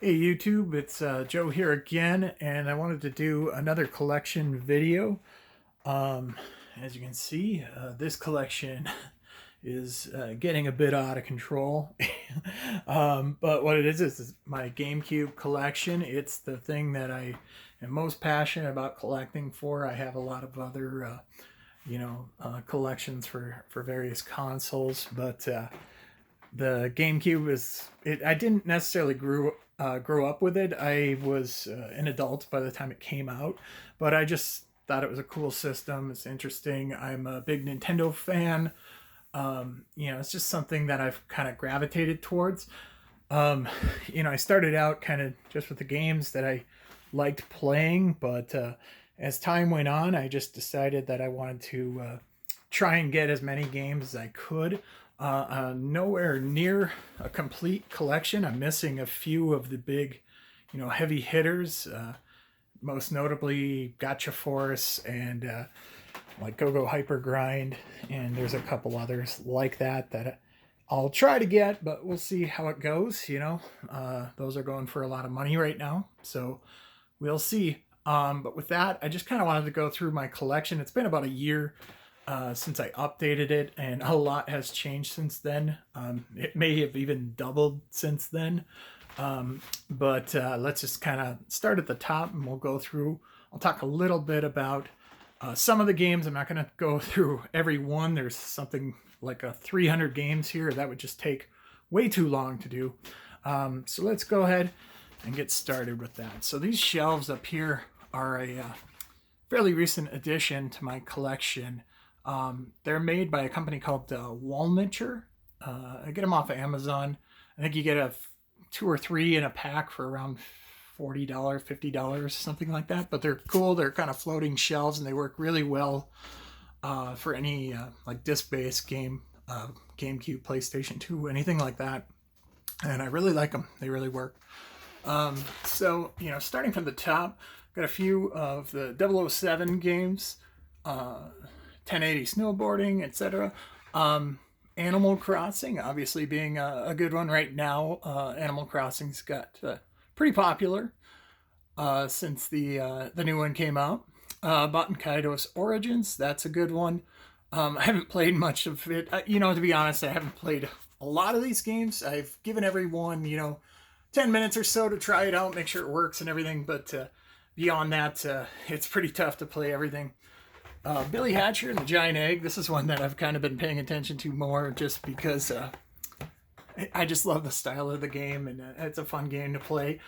Hey YouTube, it's Joe here again, and I wanted to do another collection video. Um, as you can see, this collection is getting a bit out of control. But what it is my Gamecube collection. It's the thing that I am most passionate about collecting for. I have a lot of other, collections for various consoles, but the GameCube is it. I didn't necessarily grow up with it. I was an adult by the time it came out, but I just thought it was a cool system. It's interesting. I'm a big Nintendo fan. It's just something that I've kind of gravitated towards. I started out kind of just with the games that I liked playing, but as time went on, I just decided that I wanted to try and get as many games as I could. Nowhere near a complete collection. I'm missing a few of the big, heavy hitters. Most notably, Gotcha Force and like Go Go Hyper Grind, and there's a couple others like that I'll try to get, but we'll see how it goes. Those are going for a lot of money right now, so we'll see. But with that, I just kind of wanted to go through my collection. It's been about a year since I updated it, and a lot has changed since then. It may have even doubled since then. But let's just kind of start at the top, and we'll go through. I'll talk a little bit about some of the games. I'm not going to go through every one. There's something like 300 games here. That would just take way too long to do. So let's go ahead and get started with that. So these shelves up here are a fairly recent addition to my collection. They're made by a company called Walnature. I get them off of Amazon. I think you get two or three in a pack for around $40, $50, something like that. But they're cool. They're kind of floating shelves, and they work really well for any like disc-based game, GameCube, PlayStation 2, anything like that. And I really like them. They really work. Starting from the top, got a few of the 007 games. 1080 snowboarding, etc. Animal Crossing, obviously being a good one right now. Animal Crossing's got pretty popular since the new one came out. Baten Kaido's Origins, that's a good one. I haven't played much of it. To be honest, I haven't played a lot of these games. I've given everyone, 10 minutes or so to try it out, make sure it works and everything. But beyond that, it's pretty tough to play everything. Billy Hatcher and the Giant Egg. This is one that I've kind of been paying attention to more just because I just love the style of the game, and it's a fun game to play.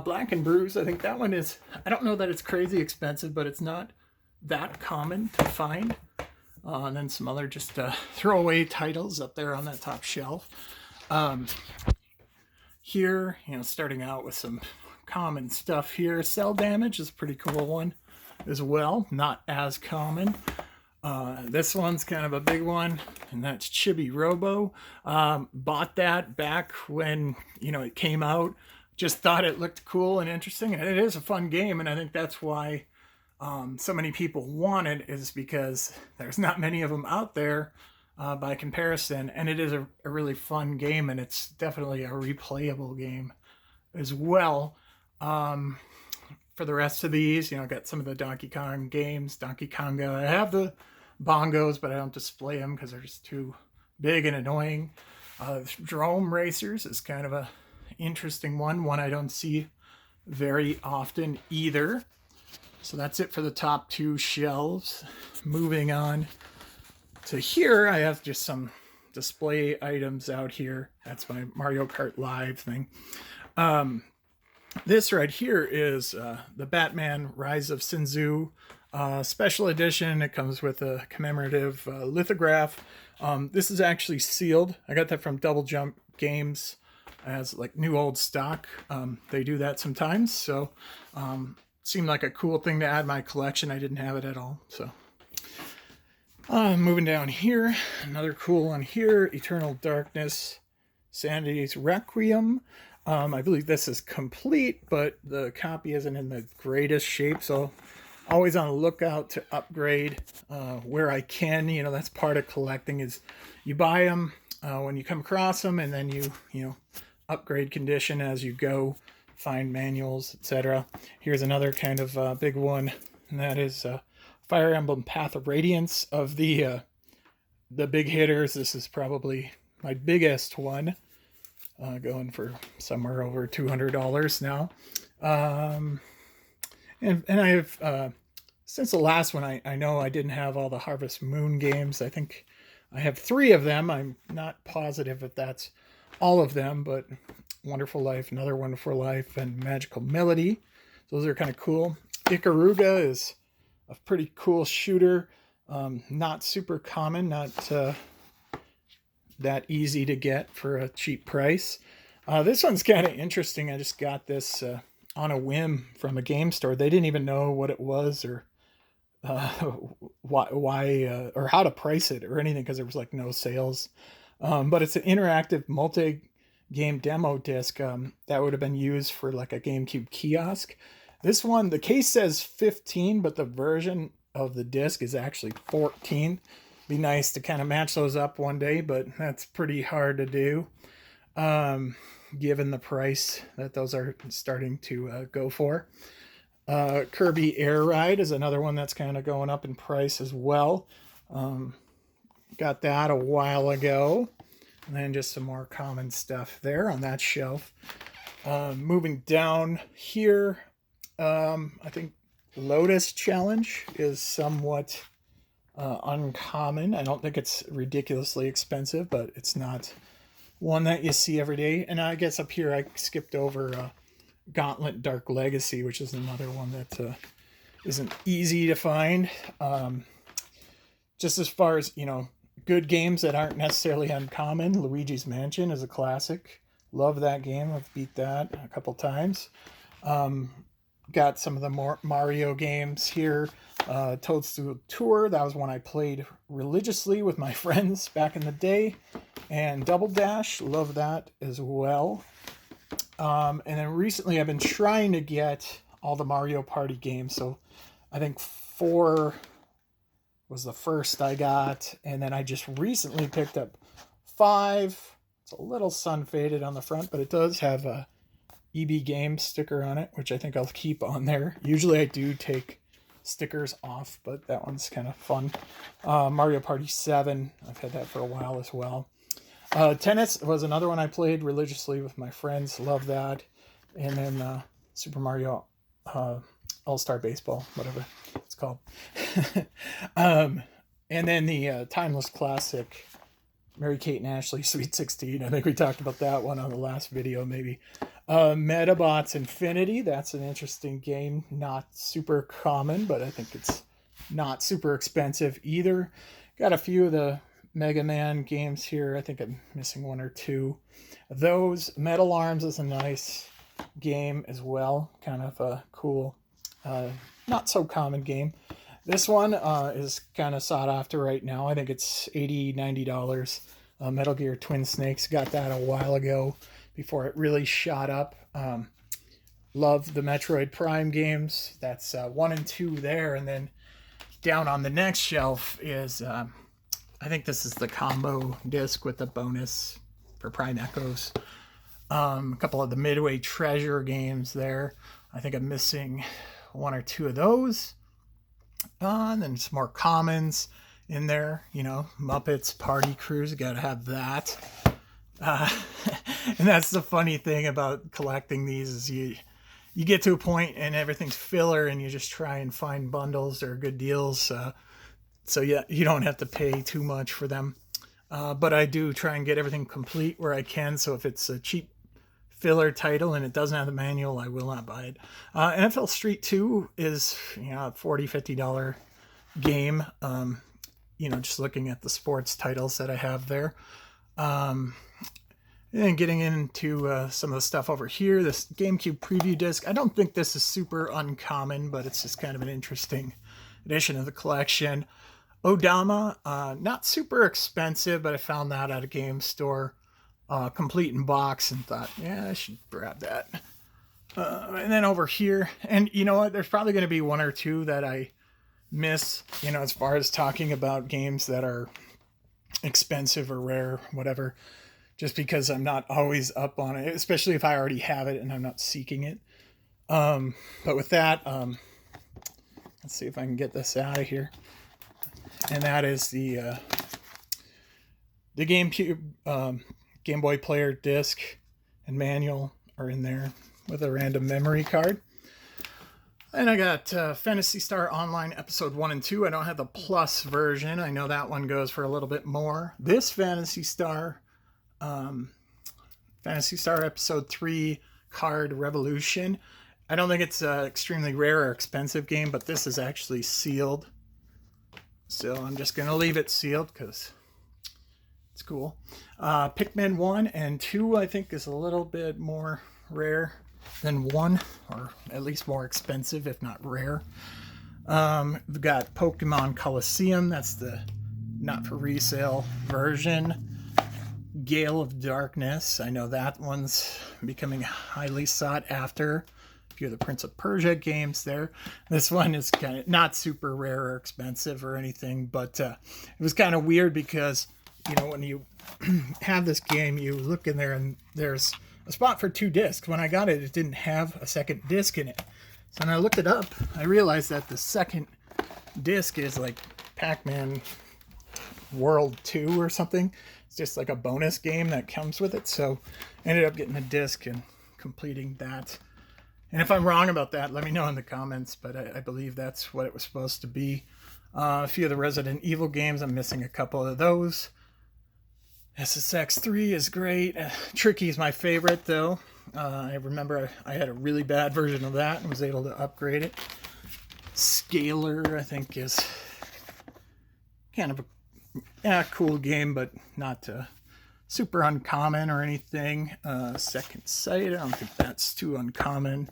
Black and Bruise, I think that one is, I don't know that it's crazy expensive, but it's not that common to find. And then some other just throwaway titles up there on that top shelf. Here, starting out with some common stuff here. Cell Damage is a pretty cool one as well, not as common. This one's kind of a big one, and that's Chibi Robo. Bought that back when it came out. Just thought it looked cool and interesting, and it is a fun game, and I think that's why so many people want it, is because there's not many of them out there by comparison, and it is a really fun game, and it's definitely a replayable game as well. For the rest of these, I got some of the Donkey Kong games. Donkey Konga. I have the bongos, but I don't display them because they're just too big and annoying. Drome Racers is kind of a interesting one I don't see very often either. So that's it for the top two shelves. Moving on to here, I have just some display items out here. That's my Mario Kart Live thing. This right here is the Batman Rise of Sinzu special edition. It comes with a commemorative lithograph. This is actually sealed. I got that from Double Jump Games as like new old stock. They do that sometimes, so seemed like a cool thing to add to my collection. I didn't have it at all, so. Moving down here, another cool one here, Eternal Darkness, Sanity's Requiem. I believe this is complete, but the copy isn't in the greatest shape, so always on the lookout to upgrade where I can. That's part of collecting, is you buy them when you come across them, and then you upgrade condition as you go find manuals, etc. Here's another kind of big one, and that is Fire Emblem Path of Radiance. Of the big hitters, this is probably my biggest one, going for somewhere over $200 now. And I have, since the last one, I know I didn't have all the Harvest Moon games. I think I have 3 of them. I'm not positive if that's all of them, but Wonderful Life, Another Wonderful Life, and Magical Melody. Those are kind of cool. Ikaruga is a pretty cool shooter. Not super common, not that easy to get for a cheap price. This one's kind of interesting. I just got this on a whim from a game store. They didn't even know what it was or why or how to price it or anything, because there was like no sales. But it's an interactive multi-game demo disc that would have been used for like a GameCube kiosk. This one, the case says 15, but the version of the disc is actually 14. Be nice to kind of match those up one day, but that's pretty hard to do, given the price that those are starting to go for. Kirby Air Ride is another one that's kind of going up in price as well. Got that a while ago. And then just some more common stuff there on that shelf. Moving down here, I think Lotus Challenge is somewhat uncommon. I don't think it's ridiculously expensive, but it's not one that you see every day. And I guess up here I skipped over Gauntlet Dark Legacy, which is another one that isn't easy to find. Just as far as, good games that aren't necessarily uncommon, Luigi's Mansion is a classic. Love that game. I've beat that a couple times. Got some of the Mario games here. Toadstool Tour, that was one I played religiously with my friends back in the day. And Double Dash, love that as well. And then recently I've been trying to get all the Mario Party games. So I think 4 was the first I got. And then I just recently picked up 5. It's a little sun-faded on the front, but it does have a EB Games sticker on it, which I think I'll keep on there. Usually I do take stickers off, but that one's kind of fun. Mario Party 7, I've had that for a while as well. Tennis was another one I played religiously with my friends. Love that. And then Super Mario All-Star Baseball, whatever it's called. And then the timeless classic Mary-Kate and Ashley Sweet 16. I think we talked about that one on the last video, maybe. Metabots Infinity, that's an interesting game. Not super common, but I think it's not super expensive either. Got a few of the Mega Man games here. I think I'm missing 1 or 2. Those Metal Arms is a nice game as well. Kind of a cool, not so common game. This one is kind of sought after right now. I think it's $80, $90. Metal Gear Twin Snakes, got that a while ago before it really shot up. Love the Metroid Prime games. That's 1 and 2 there. And then down on the next shelf is, I think this is the combo disc with the bonus for Prime Echoes. A couple of the Midway Treasure games there. I think I'm missing 1 or 2 of those. And then some more commons in there, Muppets Party Cruise, you gotta have that. And that's the funny thing about collecting these is you get to a point and everything's filler and you just try and find bundles or good deals. So yeah, you don't have to pay too much for them. But I do try and get everything complete where I can. So if it's a cheap filler title and it doesn't have the manual, I will not buy it. NFL Street 2 is, a $40, $50 game. Just looking at the sports titles that I have there. And getting into some of the stuff over here, this GameCube preview disc. I don't think this is super uncommon, but it's just kind of an interesting addition of the collection. Odama, not super expensive, but I found that at a game store, complete in box, and thought, yeah, I should grab that. And then over here, and you know what, there's probably going to be 1 or 2 that I miss, as far as talking about games that are expensive or rare, whatever. just because I'm not always up on it, especially if I already have it and I'm not seeking it. But with that, let's see if I can get this out of here. And that is the GameCube Game Boy Player disc and manual are in there with a random memory card. And I got Phantasy Star Online Episode 1 and 2. I don't have the Plus version. I know that one goes for a little bit more. This Phantasy Star Episode 3 Card Revolution. I don't think it's an extremely rare or expensive game, but this is actually sealed. So I'm just going to leave it sealed because it's cool. Pikmin 1 and 2, I think, is a little bit more rare than 1, or at least more expensive, if not rare. We've got Pokemon Colosseum. That's the not for resale version. Gale of Darkness. I know that one's becoming highly sought after. A few of the Prince of Persia games there. This one is kind of not super rare or expensive or anything, but it was kind of weird because, you know, when you have this game, you look in there and there's a spot for 2 discs. When I got it, it didn't have a second disc in it. So when I looked it up, I realized that the second disc is like Pac-Man World 2 or something. It's just like a bonus game that comes with it. So I ended up getting a disc and completing that. And if I'm wrong about that, let me know in the comments, but I believe that's what it was supposed to be. A few of the Resident Evil games, I'm missing a couple of those. SSX 3 is great. Tricky is my favorite, though. I remember I had a really bad version of that and was able to upgrade it. Scalar, I think, is kind of a cool game, but not super uncommon or anything. Second Sight, I don't think that's too uncommon.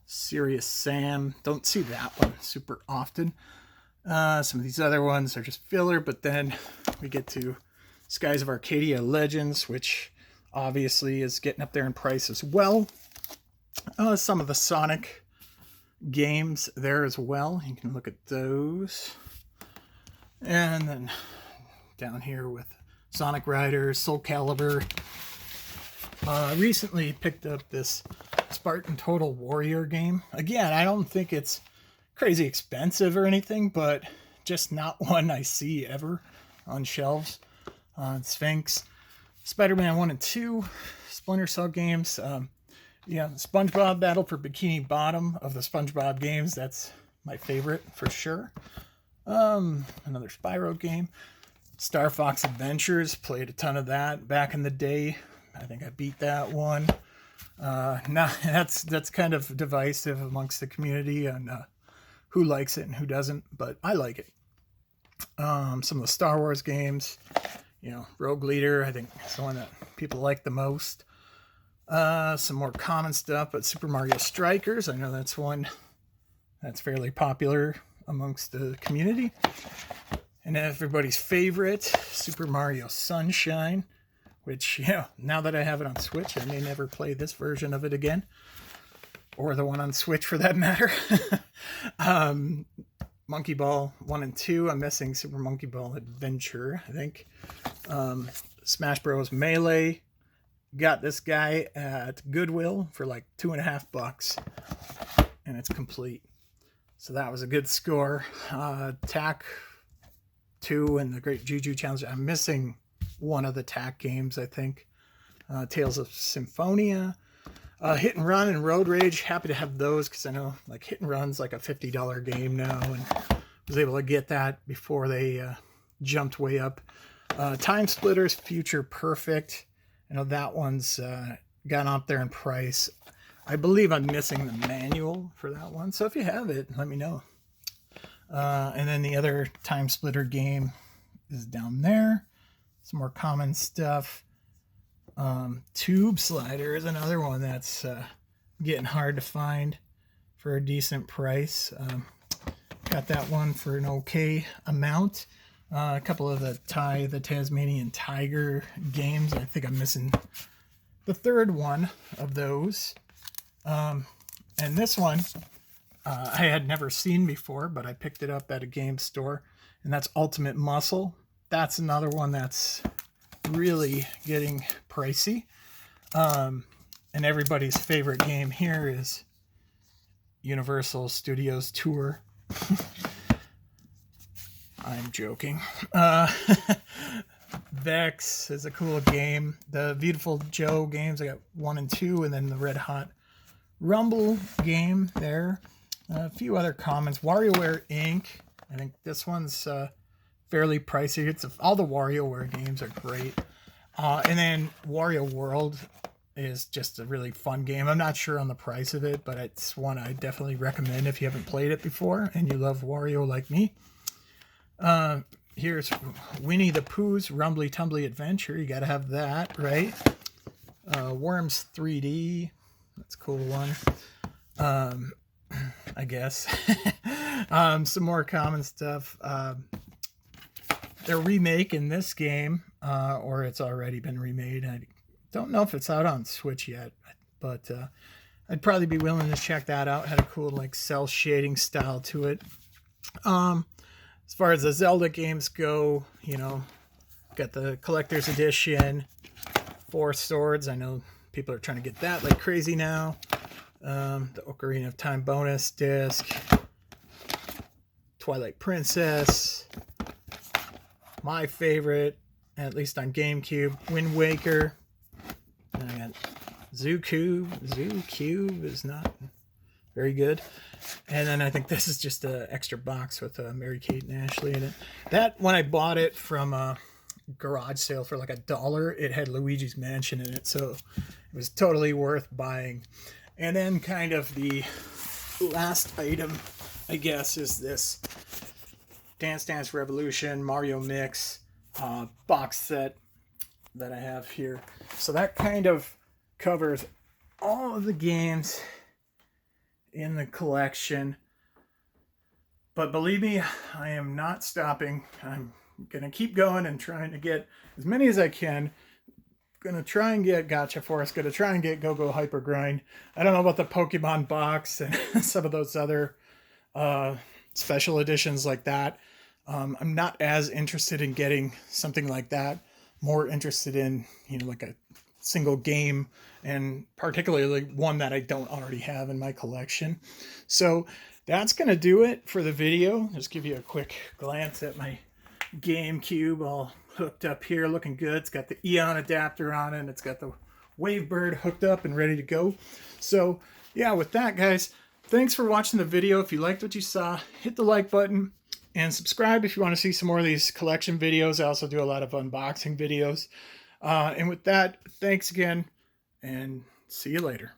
Serious Sam, don't see that one super often. Some of these other ones are just filler, but then we get to Skies of Arcadia Legends, which obviously is getting up there in price as well. Some of the Sonic games there as well. You can look at those. And then down here with Sonic Riders, Soul Calibur. Recently picked up this Spartan Total Warrior game. Again, I don't think it's crazy expensive or anything, but just not one I see ever on shelves. Sphinx, Spider-Man 1 and 2, Splinter Cell games. Yeah, SpongeBob Battle for Bikini Bottom of the SpongeBob games. That's my favorite for sure. Another Spyro game. Star Fox Adventures, played a ton of that back in the day. I think I beat that one. Now that's kind of divisive amongst the community on who likes it and who doesn't, but I like it. Some of the Star Wars games. You know, Rogue Leader, I think is the one that people like the most. Some more common stuff, but Super Mario Strikers, I know that's one that's fairly popular amongst the community. And everybody's favorite, Super Mario Sunshine, which, you know, now that I have it on Switch, I may never play this version of it again. Or the one on Switch for that matter. Monkey Ball 1 and 2. I'm missing Super Monkey Ball Adventure, I think. Smash Bros. Melee. Got this guy at Goodwill for like $2.50. And it's complete. So that was a good score. TAC 2 and the Great Juju Challenge. I'm missing one of the TAC games, I think. Tales of Symphonia. Hit and Run and Road Rage, happy to have those because I know like Hit and Run's like a $50 game now, and was able to get that before they jumped way up. Time Splitters, Future Perfect. I know that one's gone up there in price. I believe I'm missing the manual for that one, so if you have it, let me know. And then the other Time Splitter game is down there. Some more common stuff. Tube Slider is another one that's getting hard to find for a decent price. Got that one for an okay amount. A couple of the Tasmanian Tiger games. I think I'm missing the third one of those. And this one I had never seen before, but I picked it up at a game store, and that's Ultimate Muscle. That's another one that's really getting pricey. And everybody's favorite game here is Universal Studios Tour. I'm joking. Vex is a cool game. The Beautiful Joe games, I got 1 and 2, and then the Red Hot Rumble game there. A few other comments. WarioWare Inc. I think this one's fairly pricey. All the WarioWare games are great. And then Wario World is just a really fun game. I'm not sure on the price of it, but it's one I definitely recommend if you haven't played it before and you love Wario like me. Here's Winnie the Pooh's Rumbly Tumbly Adventure. You got to have that, right? Worms 3D. That's a cool one. I guess. Some more common stuff. They're remaking this game, or it's already been remade. I don't know if it's out on Switch yet, but I'd probably be willing to check that out. Had a cool like cell shading style to it. As far as the Zelda games go, you know, got the collector's edition, 4 swords. I know people are trying to get that like crazy now. The Ocarina of Time bonus disc, Twilight Princess, my favorite, at least on GameCube, Wind Waker. And I got ZooCube. ZooCube is not very good. And then I think this is just an extra box with Mary-Kate and Ashley in it. That, when I bought it from a garage sale for like $1, it had Luigi's Mansion in it, so it was totally worth buying. And then kind of the last item, I guess, is this Dance Dance Revolution Mario Mix box set that I have here. So that kind of covers all of the games in the collection. But believe me, I am not stopping. I'm going to keep going and trying to get as many as I can. Going to try and get Gotcha Force. Going to try and get Go-Go Hyper Grind. I don't know about the Pokemon box and some of those other special editions like that. I'm not as interested in getting something like that. More interested in, you know, like a single game, and particularly one that I don't already have in my collection. So that's going to do it for the video. Just give you a quick glance at my GameCube all hooked up here, looking good. It's got the Eon adapter on it, and it's got the Wavebird hooked up and ready to go. So yeah, with that, guys, thanks for watching the video. If you liked what you saw, hit the like button and subscribe if you want to see some more of these collection videos. I also do a lot of unboxing videos. And with that, thanks again, and see you later.